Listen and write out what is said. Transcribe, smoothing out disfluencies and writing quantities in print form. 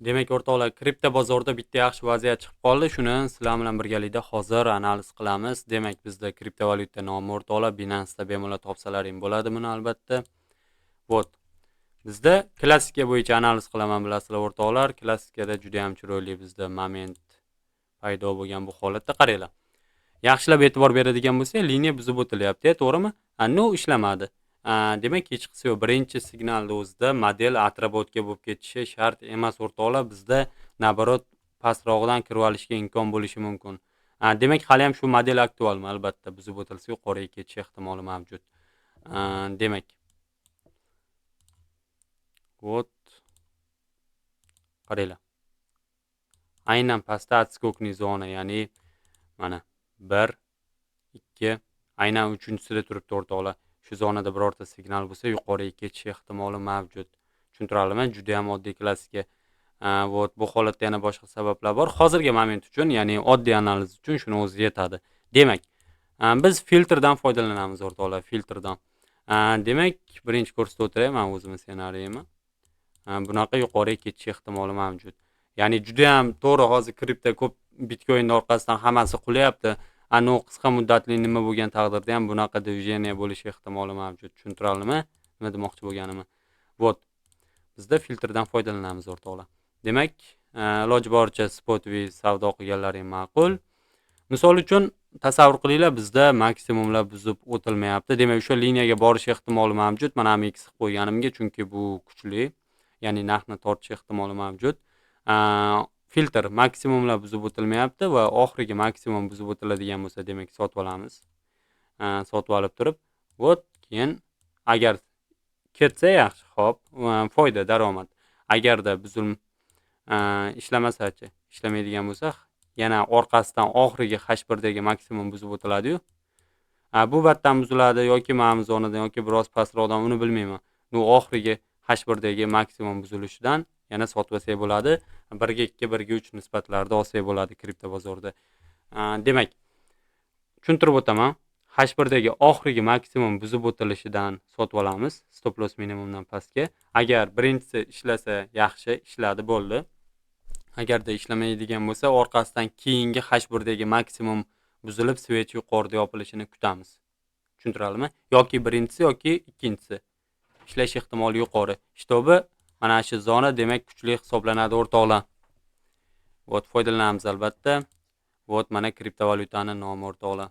Demak, o'rtoqlar, kripto bozorida bitta yaxshi vaziyat chiqib qoldi. Shuni sizlar bilan birgalikda hozir analiz qilamiz. Demak, bizda kriptovalyuta nomi o'rtoqlar Binance'da bemalol topsalaring bo'ladi buni albatta. Вот. Bizda klassika bo'yicha analiz qilaman bilasizlar o'rtoqlar. Klassikada juda ham chiroyli bizda moment paydo bo'lgan bu holatda qaranglar. Yaxshilab e'tibor beradigan bo'lsak, liniya buzib o'tilyapti, to'g'rimi? No ishlamadi. Demak, hech qisi yo'q. Birinchi signalda o'zida model atrobotga bo'lib ketishi shart emas o'rtoqlar. Bizda naborot pastrog'idan kirib olishga imkon bo'lishi mumkin. Demak, hali ham shu model aktualmi? Albatta, buzib o'tilsa yuqoriga ketish ehtimoli mavjud. Demak, вот qaranglar. Aynan pastda отскокный zona, ya'ni mana 1 2 aynan 3-sida turibdi o'rtoqlar. Shu zonada birorta signal bo'lsa, yuqoriga ketish ehtimoli mavjud. Tushuntiradimi? Juda ham oddiy klassika. Вот bu holatda yana boshqa sabablar bor. Hozirgi moment uchun, ya'ni oddiy analiz uchun shuni o'zi yetadi. Demak, biz filtrdan foydalanamiz o'rtoqlar, filtrdan. Demak, birinchi ko'rsatib o'tiray men o'zimni ssenariyimni. Bunaqa yuqoriga ketish ehtimoli mavjud. Ya'ni juda ham to'g'ri, hozir kripto ko'p Bitcoin orqasidan hammasi qulayapti. Ani qisqa muddatli nima bo'lgan taqdirda ham bunaqa движение bo'lishi ehtimoli mavjud. Tushuntiradimi? Nima demoqchi bo'lganimni? Вот. Bizda filtrdan foydalanamiz o'rtoqlar. Demak, iloji boricha spot va savdo qilganlaring ma'qul. Misol uchun tasavvur qilinglar, bizda maksimumlar buzib o'tilmayapti. Demak, o'sha liniyaga borish ehtimoli mavjud. Mana ham X qilib qo'yganimga, chunki bu kuchli, ya'ni narxni tortish ehtimoli mavjud. Filtr maksimumlar buzib o'tilmayapti va oxirgi maksimum buzib o'tiladigan bo'lsa, demak, sotib olamiz. Sotib olib turib, вот, keyin agar ketsa yaxshi, xo'p, foyda, daromad. Agarda ishlamasa-chi, ishlamaydigan bo'lsa, yana orqasidan oxirgi H1dagi maksimum buzib o'tiladi-yu. Bu batdan buziladi yoki mana zonadan yoki biroz pastroqdan, uni bilmayman. Bu oxirgi H1dagi maksimum buzilishidan yana sotib olsak bo'ladi. 1 ga 2, 1 ga 3 nisbatlarida olsak bo'ladi kripto bozorida. Demak, tushuntirib o'taman. H1dagi oxirgi maksimum buzib o'tilishidan sotib olamiz, stop loss minimumdan pastga. Agar birinchisi ishlasa yaxshi, ishladi, bo'ldi. Agarda ishlamaydigan bo'lsa, orqasidan keyingi H1dagi maksimum buzilib, switch yuqorida yopilishini kutamiz. Tushuntiradimi? Yoki birinchisi yoki ikkinchisi ishlash ehtimoli yuqori. Shtobi mana shu zona demak kuchli hisoblanadi o'rtoqlar. Вот foydalanamiz albatta. Вот mana kriptovalyutaning nomi o'rtoqlar.